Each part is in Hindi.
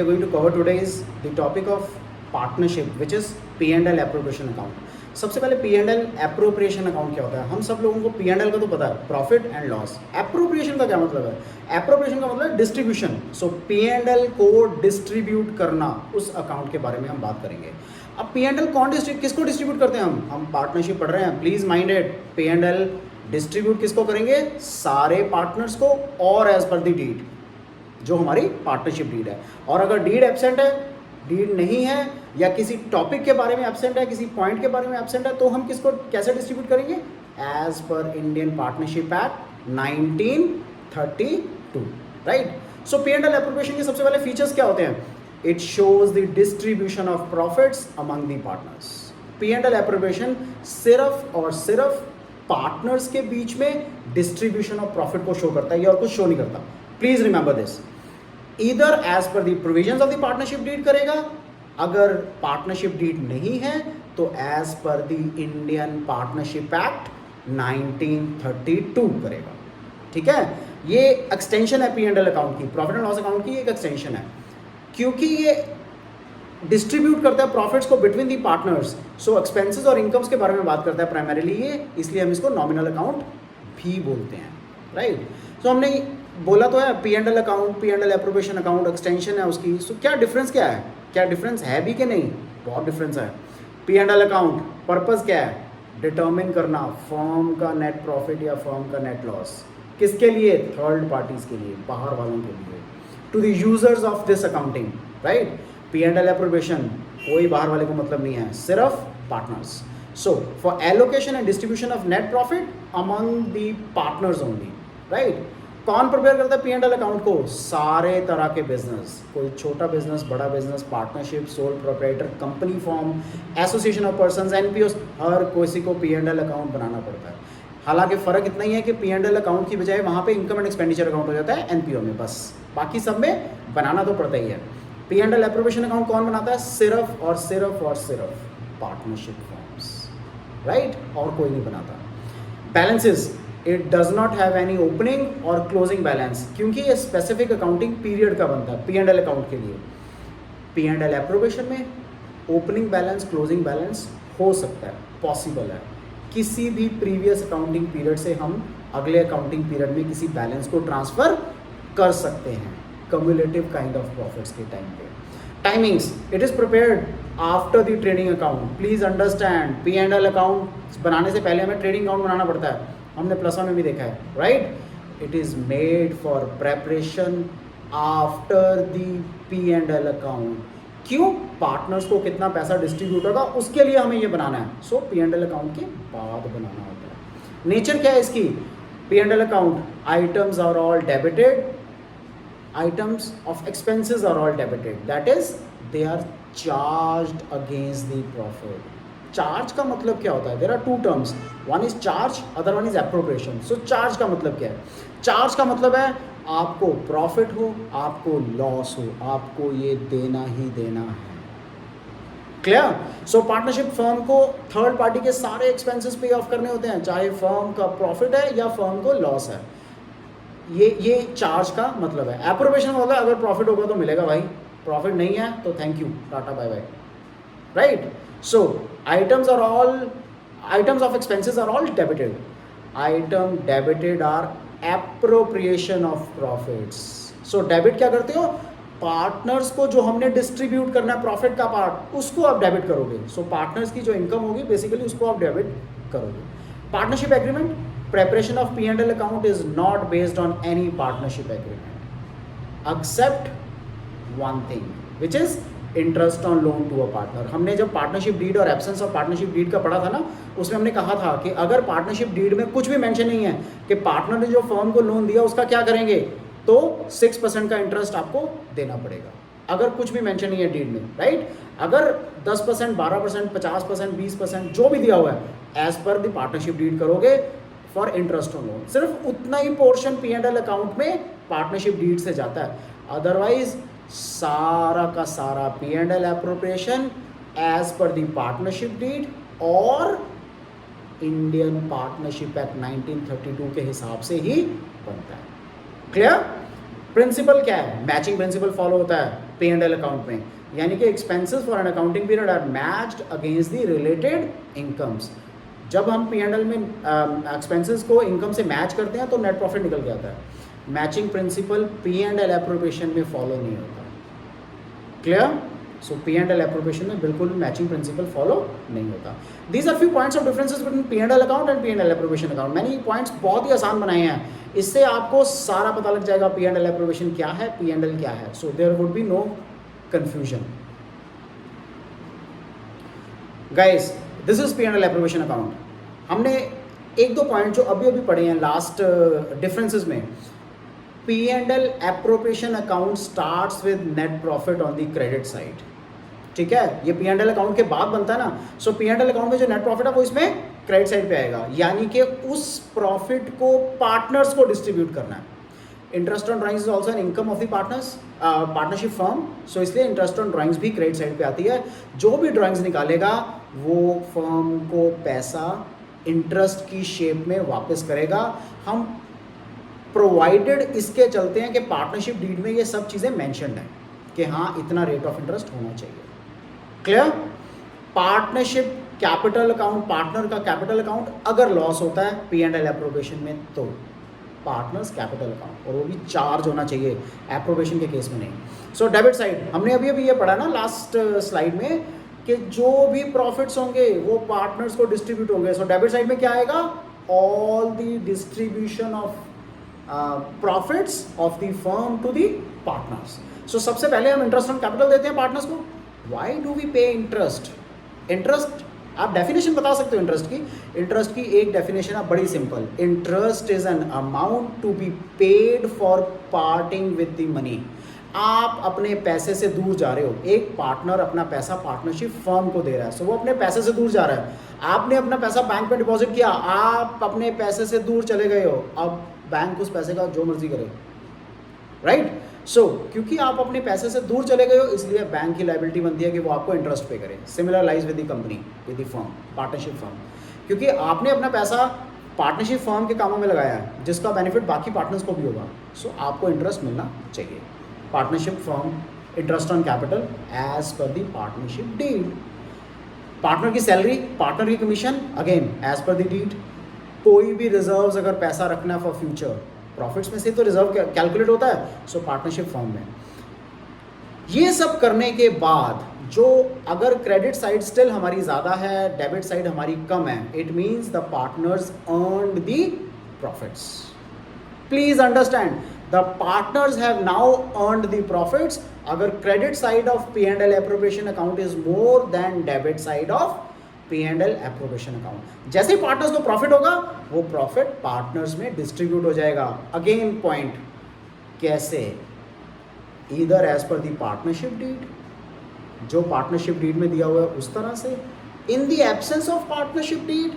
are going to cover today is the topic of partnership, which is P&L appropriation account. सबसे पहले P&L appropriation account क्या होता है? हम सब लोगों को P&L का तो पता है, प्रॉफिट एंड लॉस. एप्रोप्रिएशन का क्या मतलब है? एप्रोप्रिएशन का मतलब है डिस्ट्रीब्यूशन. सो P&L को डिस्ट्रीब्यूट करना, उस अकाउंट के बारे में हम बात करेंगे. अब P&L किसको डिस्ट्रीब्यूट करते हैं? हम पार्टनरशिप पढ़ रहे हैं, please mind it. P&L distribute किसको करेंगे? सारे पार्टनर्स को, और एज पर द डीड, जो हमारी पार्टनरशिप डीड है. और अगर डीड एब्सेंट है, डीड नहीं है, या किसी टॉपिक के बारे में एब्सेंट है, किसी पॉइंट के बारे में एब्सेंट है, तो हम किसको कैसे डिस्ट्रीब्यूट करेंगे? As per Indian partnership act 1932. Right. So P&L appropriation के सबसे पहले फीचर्स क्या होते हैं? It shows the distribution of profits among the partners. P&L appropriation सिर्फ और सिर्फ पार्टनर्स के बीच में डिस्ट्रीब्यूशन ऑफ प्रॉफिट को शो करता है, और कुछ शो नहीं करता. Please remember this. Either as per the provisions of the partnership deed करेगा, अगर पार्टनरशिप डीड नहीं है तो as per the Indian partnership act 1932 करेगा. ठीक है. ये एक्सटेंशन है P&L अकाउंट की, प्रॉफिट एंड लॉस अकाउंट की एक एक्सटेंशन है, क्योंकि ये डिस्ट्रीब्यूट करता है प्रॉफिट्स को between the partners. So expenses और इनकम्स के बारे में बात करता है प्राइमरीली ये, इसलिए हम इसको नॉमिनल अकाउंट भी बोलते हैं. राइट. सो हमने बोला तो है P&L account, P&L appropriation account extension है उसकी. सो क्या डिफरेंस क्या है? क्या डिफरेंस है भी कि नहीं? बहुत डिफरेंस है. P&L अकाउंट पर्पस क्या है? डिटर्मिन करना फर्म का नेट प्रॉफिट या फर्म का नेट लॉस. किसके लिए? थर्ड पार्टीज के लिए, बाहर वालों के लिए, to the users of this accounting. Right. P&L appropriation कोई बाहर वाले को मतलब नहीं है, सिर्फ partners. So for allocation and distribution of net profit among the partners only. Right. कौन प्रिपेयर करता है P&L अकाउंट को? सारे तरह के बिजनेस, कोई छोटा बिजनेस, बड़ा business, partnership, sole proprietor, company form, association of persons, NPO, हर किसी को P&L अकाउंट बनाना पड़ता है. हालांकि फ़र्क इतना ही है कि P&L अकाउंट की बजाय वहाँ पे इनकम एंड एक्सपेंडिचर अकाउंट हो जाता है एनपीओ में, बस. बाकी सब में बनाना तो पड़ता ही है. P&L एप्रोप्रिएशन अकाउंट कौन बनाता है? सिर्फ और सिर्फ और सिर्फ पार्टनरशिप फॉर्म्स. राइट. और कोई नहीं बनाता. Balances, it does not have any opening और क्लोजिंग बैलेंस, क्योंकि ये स्पेसिफिक अकाउंटिंग पीरियड का बनता है P&L अकाउंट के लिए. P&L एप्रोप्रिएशन में ओपनिंग बैलेंस, क्लोजिंग बैलेंस हो सकता है, पॉसिबल है. किसी भी प्रीवियस अकाउंटिंग पीरियड से हम अगले अकाउंटिंग पीरियड में किसी बैलेंस को ट्रांसफर कर सकते हैं, कम्युलेटिव काइंड ऑफ प्रॉफिट्स के टाइम पे. Timings, it is prepared after the trading account. Please understand, P&L account बनाने से पहले हमें ट्रेडिंग अकाउंट बनाना पड़ता है. हमने +1 में भी देखा है. Right. It is made for preparation after the P&L account. क्यों? पार्टनर्स को कितना पैसा डिस्ट्रीब्यूट होगा उसके लिए हमें ये बनाना है. सो P&L अकाउंट के बाद बनाना होता है. नेचर क्या है इसकी? P&L account, items are all debited, items of expenses are all debited, that is they are charged against the profit. Charge का मतलब क्या होता है? There are two terms, one is charge, other one is appropriation. So charge का मतलब क्या है? Charge का मतलब है आपको प्रॉफिट हो, आपको लॉस हो, आपको ये देना ही देना है. क्लियर? सो पार्टनरशिप फर्म को थर्ड पार्टी के सारे एक्सपेंसेस पे ऑफ करने होते हैं, चाहे फर्म का प्रॉफिट है या फर्म को लॉस है. ये चार्ज का मतलब है. एप्रोप्रिएशन होगा, अगर प्रॉफिट होगा तो मिलेगा भाई, प्रॉफिट नहीं है तो थैंक यू, टाटा bye bye. Right. So items of expenses are all debited. Item debited are appropriation of profits. सो डेबिट क्या करते हो? पार्टनर्स को जो हमने डिस्ट्रीब्यूट करना है प्रॉफिट का पार्ट, उसको आप डेबिट करोगे. सो पार्टनर्स की जो इनकम होगी बेसिकली उसको आप डेबिट करोगे. Partnership agreement, preparation of P&L account is not based on any partnership agreement except one thing, which is interest on loan to a partner. हमने जब पार्टनरशिप डीड और एब्सेंस ऑफ पार्टनरशिप डीड का पढ़ा था ना, उसमें हमने कहा था कि अगर पार्टनरशिप डीड में कुछ भी मेंशन नहीं है कि पार्टनर ने जो फर्म को लोन दिया उसका क्या करेंगे, तो 6% का इंटरेस्ट आपको देना पड़ेगा. अगर कुछ भी मेंशन नहीं है डीड में. राइट. अगर 10%, 12%, 50%, 20% जो भी दिया हुआ है as per the partnership deed करोगे फॉर इंटरेस्ट ऑन लोन. सिर्फ उतना ही पोर्शन P&L अकाउंट में पार्टनरशिप डीड से जाता है. अदरवाइज सारा का सारा P&L appropriation as per the partnership deed और इंडियन पार्टनरशिप एक्ट 1932 के हिसाब से ही बनता है. क्लियर? प्रिंसिपल क्या है? मैचिंग प्रिंसिपल फॉलो होता है. पे एंड एल अकाउंट में, यानी कि expenses for an accounting period are matched against the related incomes. जब हम पी एंड एल में एक्सपेंसेस को इनकम से मैच करते हैं तो नेट प्रॉफिट निकल के आता है। Matching principle P and L appropriation में फॉलो नहीं होता। Clear? So P and L appropriation में बिल्कुल भी मैचिंग प्रिंसिपल फॉलो नहीं होता। These are few points of differences between P and L account and P and L appropriation account. मैंने ये पॉइंट्स बहुत ही आसान बनाए हैं, इससे आपको सारा पता लग जाएगा पी एंड एल एप्रोप्रिएशन क्या है, पी एंड एल क्या है। So there would be no confusion. Guys, this is P and L appropriation account. हमने एक दो पॉइंट जो अभी अभी पढ़े हैं लास्ट डिफरेंसेस में। P and L appropriation account starts with net profit on the credit side. ठीक है, ये पी एंड एल अकाउंट के बाद बनता है ना। सो पी एंड एल अकाउंट में जो नेट प्रॉफिट है वो इसमें क्रेडिट साइड पे आएगा, यानी कि उस प्रॉफिट को पार्टनर्स को डिस्ट्रीब्यूट करना है। Interest on drawings is also an income of the partners partnership firm. So इसलिए इंटरेस्ट ऑन ड्राइंग्स भी क्रेडिट साइड पे आती है। जो भी ड्राइंग्स निकालेगा वो फर्म को पैसा इंटरेस्ट की शेप में वापस करेगा। हम प्रोवाइडेड इसके चलते हैं कि पार्टनरशिप डीड में ये सब चीज़ें मेंशन्ड हैं कि हाँ इतना रेट ऑफ इंटरेस्ट होना चाहिए। Clear? Partnership capital account, partner का कैपिटल अकाउंट अगर लॉस होता है पी एंड एल एप्रोप्रिएशन में तो पार्टनर्स कैपिटल अकाउंट, और वो भी चार्ज होना चाहिए, एप्रोप्रिएशन के केस में नहीं। सो डेबिट साइड हमने अभी अभी ये पढ़ा ना लास्ट स्लाइड में कि जो भी प्रॉफिट्स होंगे वो पार्टनर्स को डिस्ट्रीब्यूट होंगे। सो डेबिट साइड में क्या आएगा? All the distribution of profits of the firm to the partners. So सबसे पहले हम इंटरेस्ट ऑन कैपिटल देते हैं पार्टनर्स को। व्हाई डू वी पे इंटरेस्ट? इंटरेस्ट आप डेफिनेशन बता सकते हो इंटरेस्ट की। इंटरेस्ट की एक डेफिनेशन है बड़ी simple, interest is an amount to be paid for parting with the money. आप अपने पैसे से दूर जा रहे हो, एक पार्टनर अपना पैसा पार्टनरशिप फर्म को दे रहा है, सो वो अपने पैसे से दूर जा रहा है। आपने अपना पैसा बैंक में डिपॉजिट किया, आप अपने पैसे से दूर चले गए हो, अब बैंक उस पैसे का जो मर्जी करे, राइट? सो क्योंकि आप अपने पैसे से दूर चले गए हो इसलिए बैंक की लायबिलिटी बनती है कि वो आपको इंटरेस्ट पे करे। Similar lies with the company, with the firm, partnership firm, क्योंकि आपने अपना पैसा पार्टनरशिप फर्म के कामों में लगाया है जिसका बेनिफिट बाकी पार्टनर्स को भी होगा। सो आपको इंटरेस्ट मिलना चाहिए। Partnership firm interest on capital as per the partnership deed. Partner की सैलरी, पार्टनर की commission again as per the deed. कोई भी रिजर्व्स अगर पैसा रखना है फॉर फ्यूचर, प्रॉफिट्स में से तो रिजर्व कैलकुलेट होता है, सो पार्टनरशिप फर्म में। ये सब करने के बाद जो अगर क्रेडिट साइड स्टिल हमारी ज़्यादा है, डेबिट साइड हमारी कम है, it means the partners earned the profits. Please understand, the partners have now earned the profits अगर credit side of P and L appropriation account is more than debit side of P and L appropriation account. जैसे ही पार्टनर्स को प्रॉफिट होगा वो प्रॉफिट पार्टनर्स में डिस्ट्रीब्यूट हो जाएगा। अगेन पॉइंट, कैसे? Either as per the partnership deed, जो पार्टनरशिप डीड में दिया हुआ है उस तरह से, in the absence of partnership deed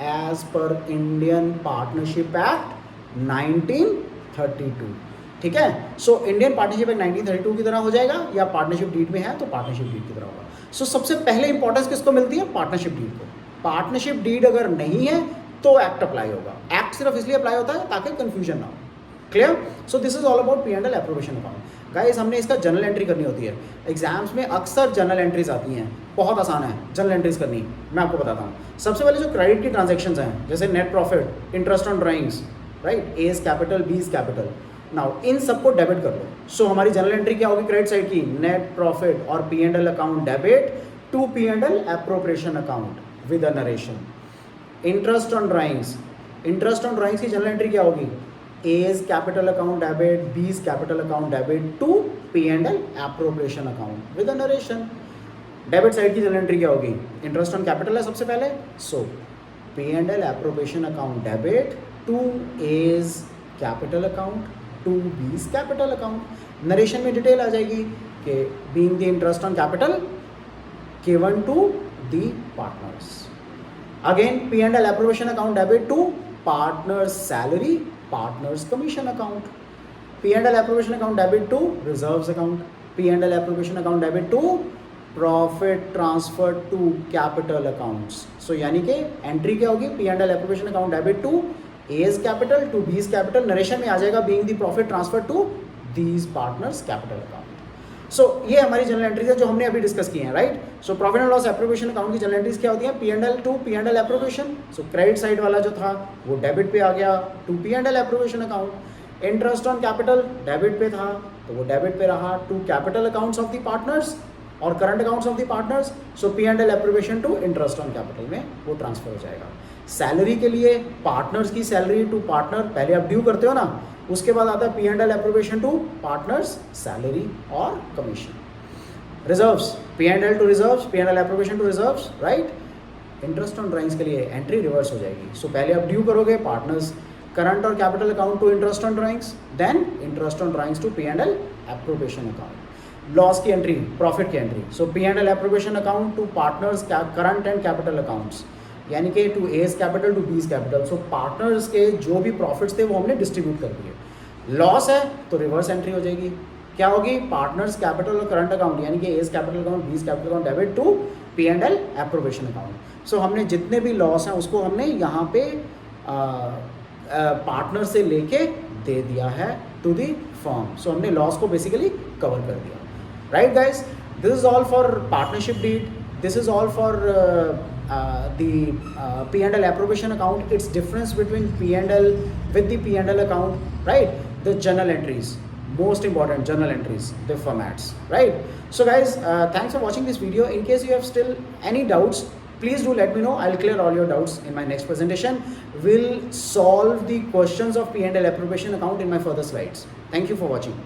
as per Indian partnership act 1932। ठीक है? सो इंडियन पार्टनरशिप एक्ट 1932 की तरह हो जाएगा, या पार्टनरशिप डीड में है तो पार्टनरशिप डीड की तरह होगा। सो सबसे पहले इंपॉर्टेंस किसको मिलती है? पार्टनरशिप डीड को। पार्टनरशिप डीड अगर नहीं है तो एक्ट अप्लाई होगा। एक्ट सिर्फ इसलिए अप्लाई होता है ताकि कंफ्यूजन ना हो। Clear? So this is all about P and L appropriation account. Guys, हमने इसका जर्नल एंट्री करनी होती है। एग्जाम्स में अक्सर जर्नल एंट्रीज आती हैं, बहुत आसान है जर्नल एंट्रीज करनी। मैं आपको बताता हूँ। सबसे पहले जो क्रेडिट की ट्रांजेक्शन्स हैं, जैसे net profit, interest on drawings, right, A is capital, B is capital, now इन सबको डेबिट कर लो। सो हमारी जर्नल एंट्री क्या होगी क्रेडिट साइड की? नेट प्रॉफिट और P and L account debit to P and L appropriation account with a narration. Interest on drawings, interest on drawings की जर्नल एंट्री क्या होगी? A is capital account debit, B is capital account debit to P and L appropriation account with a narration. Debit side की जर्नल एंट्री क्या होगी? इंटरेस्ट ऑन कैपिटल है सबसे पहले, so P and L appropriation account debit to A is capital account to B is capital account. Narration में डिटेल आ जाएगी कि being the interest on capital given to the partners. Again, P and L appropriation account debit to partners salary, partners commission account. P and L appropriation account debit to reserves account. P and L appropriation account debit to profit transfer to capital accounts. So यानी कि एंट्री क्या होगी? P and L appropriation account debit to A is capital to B is capital. Narration में आ जाएगा being the profit transfer to these partners capital account. सो ये हमारी जनरल एंट्रीज है जो हमने अभी डिस्कस की हैं, right. So profit and loss appropriation account की जनरल एंट्रीज क्या होती हैं? P&L to P&L appropriation. So credit side वाला जो था वो डेबिट पे आ गया to P&L appropriation account. Interest on capital debit पे था तो वो डेबिट पे रहा to capital accounts of the partners और current accounts of the partners. So P&L appropriation to interest on capital में वो ट्रांसफर हो जाएगा। सैलरी के लिए पार्टनर्स की सैलरी टू पार्टनर पहले आप ड्यू करते हो ना, उसके बाद आता है P&L appropriation to partners salary और commission. Reserves P&L to reserves, P&L appropriation to reserves, right. Interest on drawings के लिए एंट्री रिवर्स हो जाएगी। सो पहले आप ड्यू करोगे पार्टनर्स करंट और capital account to interest on drawings, then interest on drawings to P&L appropriation account. Loss की एंट्री, प्रॉफिट की entry, so P&L appropriation account to partners current and capital accounts, यानी कि to A's capital to B's capital. So partners के जो भी प्रॉफिट्स थे वो हमने डिस्ट्रीब्यूट कर दिए। लॉस है तो रिवर्स एंट्री हो जाएगी, क्या होगी? पार्टनर्स कैपिटल और करंट अकाउंट यानी कि A's capital account B's capital account debit to P&L appropriation account. So हमने जितने भी लॉस हैं उसको हमने यहाँ पे पार्टनर से लेके दे दिया है टू दी फर्म। सो हमने लॉस को बेसिकली कवर कर दिया, right guys. This is all for partnership deed, this is all for the P&L appropriation account. It's difference between P&L with the P&L account, right? The journal entries, most important journal entries, the formats, right? So guys, thanks for watching this video. In case you have still any doubts, please do let me know. I'll clear all your doubts in my next presentation. We'll solve the questions of P&L appropriation account in my further slides. Thank you for watching.